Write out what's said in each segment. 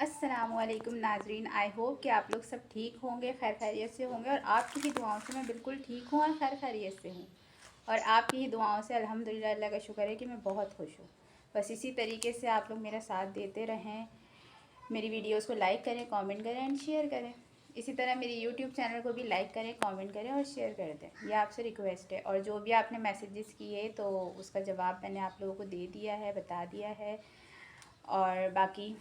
अस्सलामुअलैकुम नाजरीन, I hope कि आप लोग सब ठीक होंगे, खैर खैरियत से होंगे। और आपकी ही दुआओं से मैं बिल्कुल ठीक हूँ और खैर खैरियत से हूँ। और आपकी ही दुआओं से अल्हम्दुलिल्लाह अल्लाह का शुक्र है कि मैं बहुत खुश हूँ। बस इसी तरीके से आप लोग मेरा साथ देते रहें, मेरी वीडियोस को लाइक करें, कमेंट करें एंड शेयर करें। इसी तरह मेरे यूट्यूब चैनल को भी लाइक करें, कमेंट करें और शेयर कर दें। यह आपसे रिक्वेस्ट है। और जो भी आपने मैसेजेस किए तो उसका जवाब मैंने आप लोगों को दे दिया है, बता दिया है। और बाकी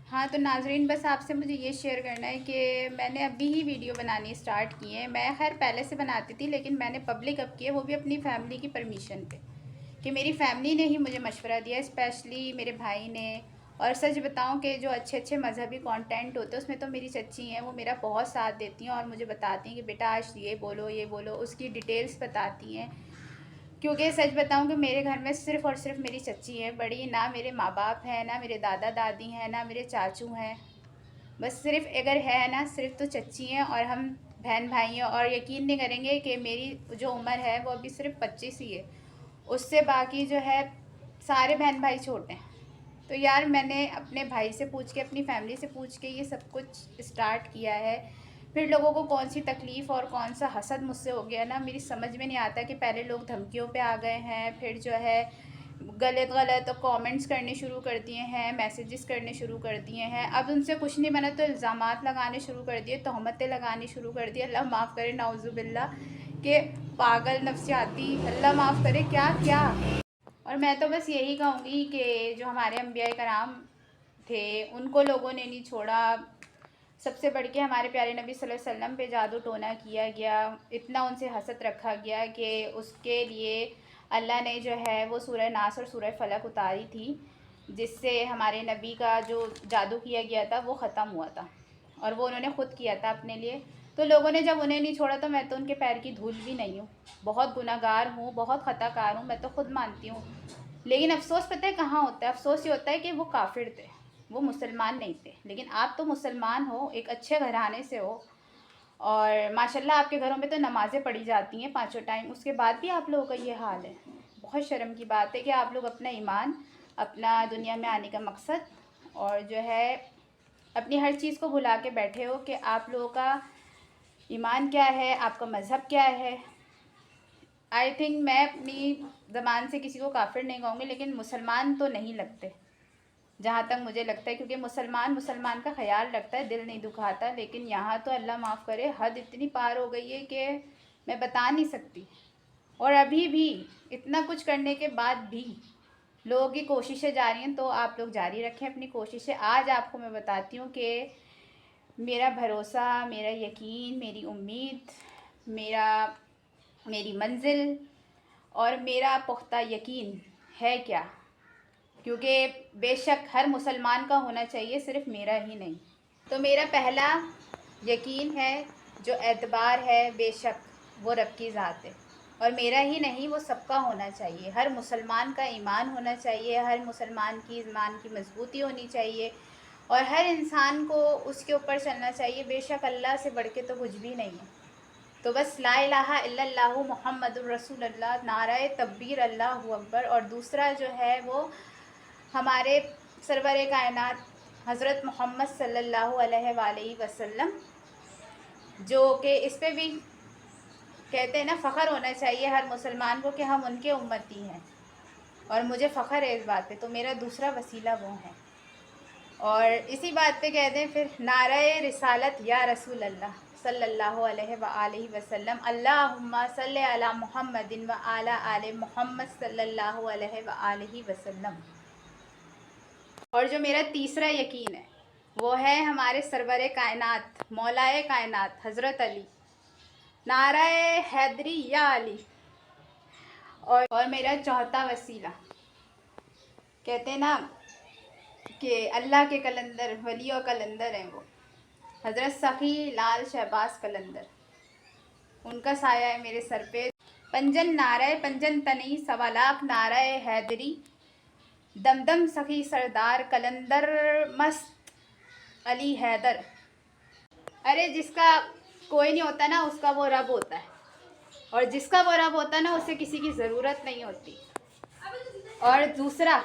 हाँ, तो नाज़रीन बस आपसे मुझे ये शेयर करना है कि मैंने अभी ही वीडियो बनानी स्टार्ट की है। मैं खैर पहले से बनाती थी, लेकिन मैंने पब्लिक अब की है, वो भी अपनी फैमिली की परमिशन पे, कि मेरी फैमिली ने ही मुझे मशवरा दिया, स्पेशली मेरे भाई ने। और सच बताऊं कि जो अच्छे अच्छे मज़हबी कंटेंट होते हैं उसमें तो मेरी चच्ची हैं, वो मेरा बहुत साथ देती हैं और मुझे बताती हैं कि बेटा आज ये बोलो, उसकी डिटेल्स बताती हैं। क्योंकि सच बताऊं कि मेरे घर में सिर्फ़ और सिर्फ मेरी चच्ची है बड़ी, ना मेरे माँ बाप हैं, ना मेरे दादा दादी हैं, ना मेरे चाचू हैं। बस सिर्फ अगर है ना, सिर्फ तो चच्ची हैं और हम बहन भाई हैं। और यकीन नहीं करेंगे कि मेरी जो उम्र है वो अभी सिर्फ 25 ही है, उससे बाकी जो है सारे बहन भाई छोटे हैं। तो यार मैंने अपने भाई से पूछ के, अपनी फैमिली से पूछ के ये सब कुछ स्टार्ट किया है। फिर लोगों को कौन सी तकलीफ़ और कौन सा हसद मुझसे हो गया ना, मेरी समझ में नहीं आता। कि पहले लोग धमकियों पे आ गए हैं, फिर जो है गलत गलत कमेंट्स करने शुरू कर दिए हैं, मैसेजेस करने शुरू कर दिए हैं। अब उनसे कुछ नहीं बना तो इल्ज़ामात लगाने शुरू कर दिए, तहमतें लगानी शुरू कर दी। अल्लाह माफ़ करे, नाउज़ुबिल्ला, कि पागल नफ्सियाती, अल्लाह माफ़ करे क्या क्या। और मैं तो बस यही कहूँगी कि जो हमारे अम्बिया कराम थे उनको लोगों ने नहीं छोड़ा। सबसे बढ़ के हमारे प्यारे नबी सल्लल्लाहु अलैहि वसल्लम पे जादू टोना किया गया, इतना उनसे हसद रखा गया कि उसके लिए अल्लाह ने जो है वो सूरह नास और सूरह फलक उतारी थी, जिससे हमारे नबी का जो जादू किया गया था वो ख़त्म हुआ था। और वो उन्होंने ख़ुद किया था अपने लिए। तो लोगों ने जब उन्हें नहीं छोड़ा तो मैं तो उनके पैर की धूल भी नहीं हूँ, बहुत गुनाहगार हूँ, बहुत ख़ताकार हूँ, मैं तो ख़ुद मानती हूँ। लेकिन अफ़सोस पता है कहाँ होता है? अफ़सोस ये होता है कि वो काफिर थे, वो मुसलमान नहीं थे। लेकिन आप तो मुसलमान हो, एक अच्छे घराने से हो, और माशाल्लाह आपके घरों में तो नमाज़ें पढ़ी जाती हैं 5 टाइम, उसके बाद भी आप लोगों का ये हाल है। बहुत शर्म की बात है कि आप लोग अपना ईमान, अपना दुनिया में आने का मकसद और जो है अपनी हर चीज़ को भुला के बैठे हो कि आप लोगों का ईमान क्या है, आपका मज़हब क्या है। आई थिंक मैं अपनी ज़बान से किसी को काफिर नहीं कहूँगी, लेकिन मुसलमान तो नहीं लगते जहाँ तक मुझे लगता है। क्योंकि मुसलमान मुसलमान का ख्याल रखता है, दिल नहीं दुखाता। लेकिन यहाँ तो अल्लाह माफ़ करे, हद इतनी पार हो गई है कि मैं बता नहीं सकती। और अभी भी इतना कुछ करने के बाद भी लोगों की कोशिशें जारी हैं, तो आप लोग जारी रखें अपनी कोशिशें। आज आपको मैं बताती हूँ कि मेरा भरोसा, मेरा यकीन, मेरी उम्मीद, मेरी मंजिल और मेरा पुख्ता यकीन है क्या। क्योंकि बेशक हर मुसलमान का होना चाहिए, सिर्फ मेरा ही नहीं। तो मेरा पहला यकीन है, जो एतबार है, बेशक वो रब की ज़ात है। और मेरा ही नहीं, वो सबका होना चाहिए। हर मुसलमान का ईमान होना चाहिए, हर मुसलमान की ईमान की मजबूती होनी चाहिए, और हर इंसान को उसके ऊपर चलना चाहिए। बेशक अल्लाह से बढ़ के तो कुछ भी नहीं है। तो बस ला इलाहा इल्लल्लाहु मुहम्मदुर रसूलुल्लाह, नाराए तकबीर, अल्लाहु अकबर। और दूसरा जो है वो हमारे सरवर कायनात हज़रत मोहम्मद सल्लल्लाहु अलैहि वसल्लम, जो कि इस पे भी कहते हैं ना, फ़ख्र होना चाहिए हर मुसलमान को कि हम उनके उम्मती हैं। और मुझे फ़ख्र है इस बात पे, तो मेरा दूसरा वसीला वो है। और इसी बात पे कहते हैं फिर, नाराए रिसालत या रसूल अल्लाह सल्लल्लाहु अलैहि वसल्लम, अल्लाहुम्मा सल्ले अला मुहम्मदिन व आला आले मुहम्मद सल्लल्लाहु अलैहि वसल्लम। और जो मेरा तीसरा यकीन है वो है हमारे सरवर कायनात, मौलाए कायनात हज़रत अली, नाराए हैदरी या अली। और मेरा चौथा वसीला, कहते हैं ना कि अल्लाह के कलंदर, वलियों कलंदर हैं वो, हज़रत सफ़ी लाल शहबाज कलंदर, उनका साया है मेरे सर पे। पंजन नाराए पंजन तनी, सवालाख नाराए हैदरी, दमदम सखी सरदार कलंदर, मस्त अली हैदर। अरे जिसका कोई नहीं होता ना, उसका वो रब होता है। और जिसका वो रब होता है ना, उसे किसी की ज़रूरत नहीं होती। और दूसरा,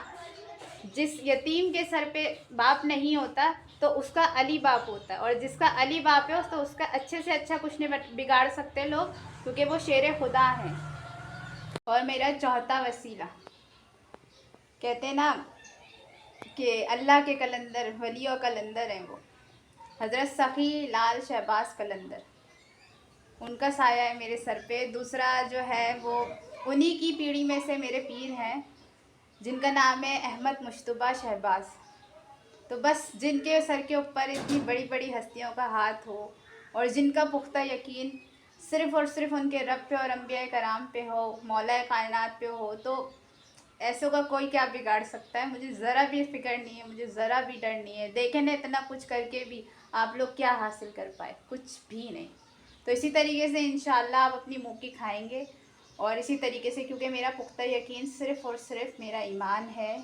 जिस यतीम के सर पे बाप नहीं होता, तो उसका अली बाप होता है, और जिसका अली बाप है तो उसका अच्छे से अच्छा कुछ नहीं बिगाड़ सकते लोग, क्योंकि वो शेर खुदा हैं। और मेरा चौथा वसीला, कहते हैं ना कि अल्लाह के कलंदर, वलियों कलंदर हैं वो, हज़रत सखी लाल शहबाज कलंदर, उनका साया है मेरे सर पे। दूसरा जो है वो उन्हीं की पीढ़ी में से मेरे पीर हैं, जिनका नाम है अहमद मुश्तबा शहबाज। तो बस जिनके सर के ऊपर इतनी बड़ी बड़ी हस्तियों का हाथ हो, और जिनका पुख्ता यकीन सिर्फ़ और सिर्फ उनके रब पे और अम्बिया कराम पे हो, मौला कायनात पे हो, तो ऐसों का कोई क्या बिगाड़ सकता है। मुझे ज़रा भी फ़िक्र नहीं है, मुझे ज़रा भी डर नहीं है। देखे ना इतना कुछ करके भी आप लोग क्या हासिल कर पाए, कुछ भी नहीं। तो इसी तरीके से इंशाल्लाह आप अपनी मुँह की खाएंगे, और इसी तरीके से, क्योंकि मेरा पुख्ता यकीन सिर्फ़ और सिर्फ मेरा ईमान है,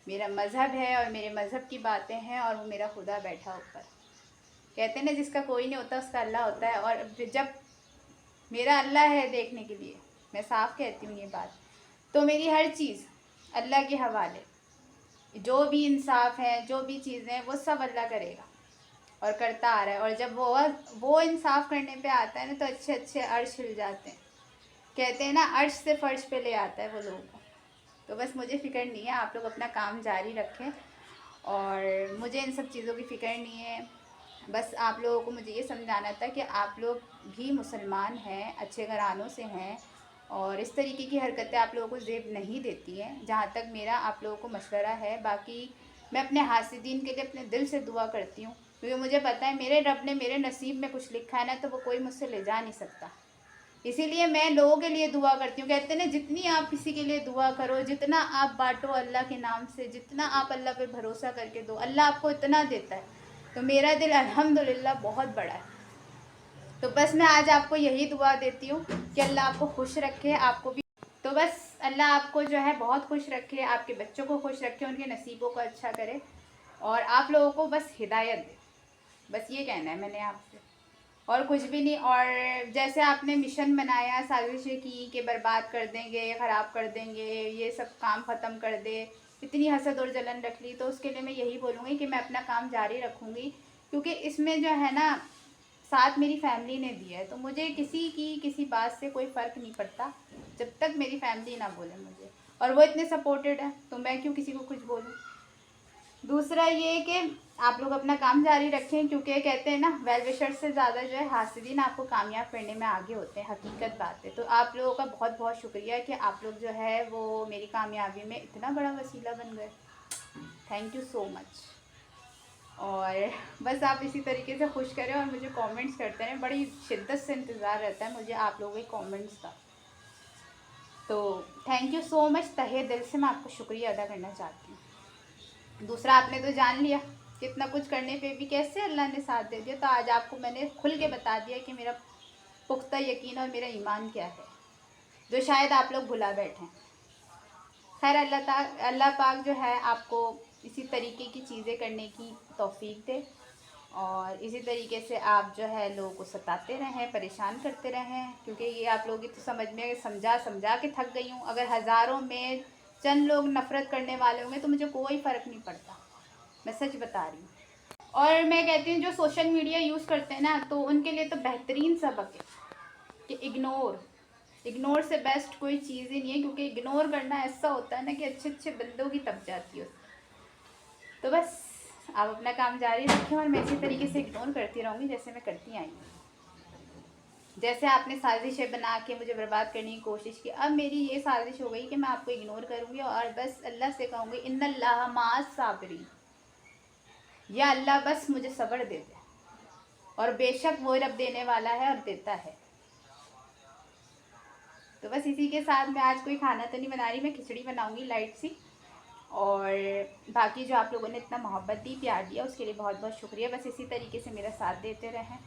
मेरा मज़हब है, और मेरे मज़हब की बातें हैं, और वो मेरा खुदा बैठा ऊपर। कहते हैं ना जिसका कोई नहीं होता उसका अल्लाह होता है, और जब मेरा अल्लाह है देखने के लिए, मैं साफ कहती हूँ ये बात, तो मेरी हर चीज़ अल्लाह के हवाले। जो भी इंसाफ है, जो भी चीज़ें हैं, वो सब अल्लाह करेगा और करता आ रहा है। और जब वो इंसाफ करने पे आता है ना, तो अच्छे अच्छे अर्श हिल जाते हैं। कहते हैं ना अर्श से फर्श पे ले आता है वो लोगों को। तो बस मुझे फ़िक्र नहीं है, आप लोग अपना काम जारी रखें, और मुझे इन सब चीज़ों की फ़िक्र नहीं है। बस आप लोगों को मुझे ये समझाना था कि आप लोग भी मुसलमान हैं, अच्छे घरानों से हैं, और इस तरीके की हरकतें आप लोगों को ज़ेब नहीं देती हैं, जहाँ तक मेरा आप लोगों को मशवरा है। बाकी मैं अपने हासिदीन के लिए अपने दिल से दुआ करती हूँ, क्योंकि मुझे पता है मेरे रब ने मेरे नसीब में कुछ लिखा है ना, तो वो कोई मुझसे ले जा नहीं सकता। इसीलिए मैं लोगों के लिए दुआ करती हूँ। कहते हैं ना जितनी आप किसी के लिए दुआ करो, जितना आप बांटो अल्लाह के नाम से, जितना आप अल्लाह पे भरोसा करके दो, अल्लाह आपको इतना देता है। तो मेरा दिल अल्हम्दुलिल्लाह बहुत बड़ा है। तो बस मैं आज आपको यही दुआ देती हूँ कि अल्लाह आपको खुश रखे, आपको भी। तो बस अल्लाह आपको जो है बहुत खुश रखे, आपके बच्चों को खुश रखे, उनके नसीबों को अच्छा करे, और आप लोगों को बस हिदायत दे। बस ये कहना है मैंने आपसे, और कुछ भी नहीं। और जैसे आपने मिशन बनाया, साजिशें की कि बर्बाद कर देंगे, ख़राब कर देंगे, ये सब काम ख़त्म कर दे, इतनी हसद और जलन रख ली, तो उसके लिए मैं यही बोलूँगी कि मैं अपना काम जारी रखूँगी, क्योंकि इसमें जो है ना साथ मेरी फैमिली ने दिया है। तो मुझे किसी की किसी बात से कोई फ़र्क नहीं पड़ता, जब तक मेरी फैमिली ना बोले मुझे, और वो इतने सपोर्टेड है, तो मैं क्यों किसी को कुछ बोलूँ। दूसरा ये कि आप लोग अपना काम जारी रखें, क्योंकि कहते हैं ना वेल विशर से ज़्यादा जो है हासिदीन आपको कामयाब करने में आगे होते हैं, हकीकत बात है। तो आप लोगों का बहुत बहुत शुक्रिया कि आप लोग जो है वो मेरी कामयाबी में इतना बड़ा वसीला बन गए। Thank you so much. और बस आप इसी तरीके से खुश करें और मुझे कमेंट्स करते रहें, बड़ी शिद्दत से इंतज़ार रहता है मुझे आप लोगों के कमेंट्स का। तो थैंक यू सो मच, तहे दिल से मैं आपको शुक्रिया अदा करना चाहती हूँ। दूसरा आपने तो जान लिया कि इतना कुछ करने पे भी कैसे अल्लाह ने साथ दे दिया, तो आज आपको मैंने खुल के बता दिया कि मेरा पुख्ता यकीन और मेरा ईमान क्या है, जो शायद आप लोग भुला बैठे हैं। खैर अल्लाह पाक जो है आपको इसी तरीके की चीज़ें करने की तौफीक दे, और इसी तरीके से आप जो है लोगों को सताते रहें, परेशान करते रहें, क्योंकि ये आप लोग तो समझ में समझा समझा के थक गई हूँ। अगर हज़ारों में चंद लोग नफ़रत करने वाले होंगे तो मुझे कोई फ़र्क नहीं पड़ता, मैं सच बता रही हूँ। और मैं कहती हूँ जो सोशल मीडिया यूज़ करते हैं ना, तो उनके लिए तो बेहतरीन सबक है कि इग्नोर से बेस्ट कोई चीज़ ही नहीं है, क्योंकि इग्नोर करना ऐसा होता है ना कि अच्छे अच्छे बंदों की तब जाती है। तो बस आप अपना काम जारी रखें, और मैं इसी तरीके से इग्नोर करती रहूँगी जैसे मैं करती आई हूँ। जैसे आपने साजिशें बना के मुझे बर्बाद करने की कोशिश की, अब मेरी ये साजिश हो गई कि मैं आपको इग्नोर करूँगी, और बस अल्लाह से कहूँगी इन्नल्लाह माअस साबिरीन, या अल्लाह बस मुझे सब्र दे दे, और बेशक वो रब देने वाला है और देता है। तो बस इसी के साथ मैं आज कोई खाना तो नहीं बना रही, मैं खिचड़ी बनाऊँगी लाइट सी। और बाकी जो आप लोगों ने इतना मोहब्बत दी, प्यार दिया, उसके लिए बहुत बहुत शुक्रिया। बस इसी तरीके से मेरा साथ देते रहें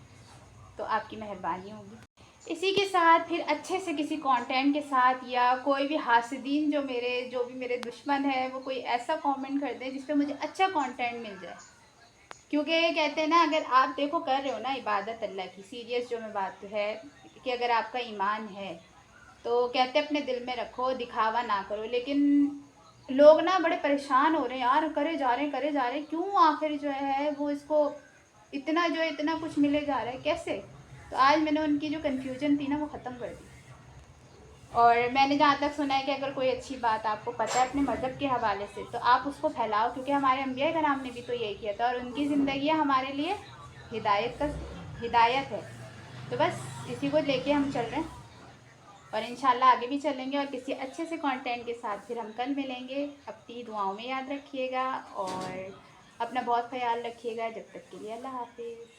तो आपकी मेहरबानी होगी। इसी के साथ फिर अच्छे से किसी कंटेंट के साथ, या कोई भी हासिदीन जो भी मेरे दुश्मन है, वो कोई ऐसा कमेंट कर दें जिस पे मुझे अच्छा कंटेंट मिल जाए। क्योंकि कहते हैं ना अगर आप देखो कर रहे हो ना इबादत अल्लाह की, सीरियस जो मैं बात है कि अगर आपका ईमान है तो कहते अपने दिल में रखो, दिखावा ना करो। लेकिन लोग ना बड़े परेशान हो रहे हैं यार, करे जा रहे हैं, क्यों आखिर जो है वो इसको इतना जो है इतना कुछ मिले जा रहा है, कैसे? तो आज मैंने उनकी जो कन्फ्यूजन थी ना वो ख़त्म कर दी। और मैंने जहाँ तक सुना है कि अगर कोई अच्छी बात आपको पता है अपने मज़हब के हवाले से तो आप उसको फैलाओ, क्योंकि हमारे अम्बिया कराम ने भी तो यही किया था और उनकी ज़िंदगी हमारे लिए हिदायत है। तो बस इसी को लेके हम चल रहे हैं और इंशाल्लाह आगे भी चलेंगे और किसी अच्छे से कंटेंट के साथ फिर हम कल मिलेंगे। अपनी दुआओं में याद रखिएगा और अपना बहुत ख्याल रखिएगा। जब तक के लिए अल्लाह हाफिज़।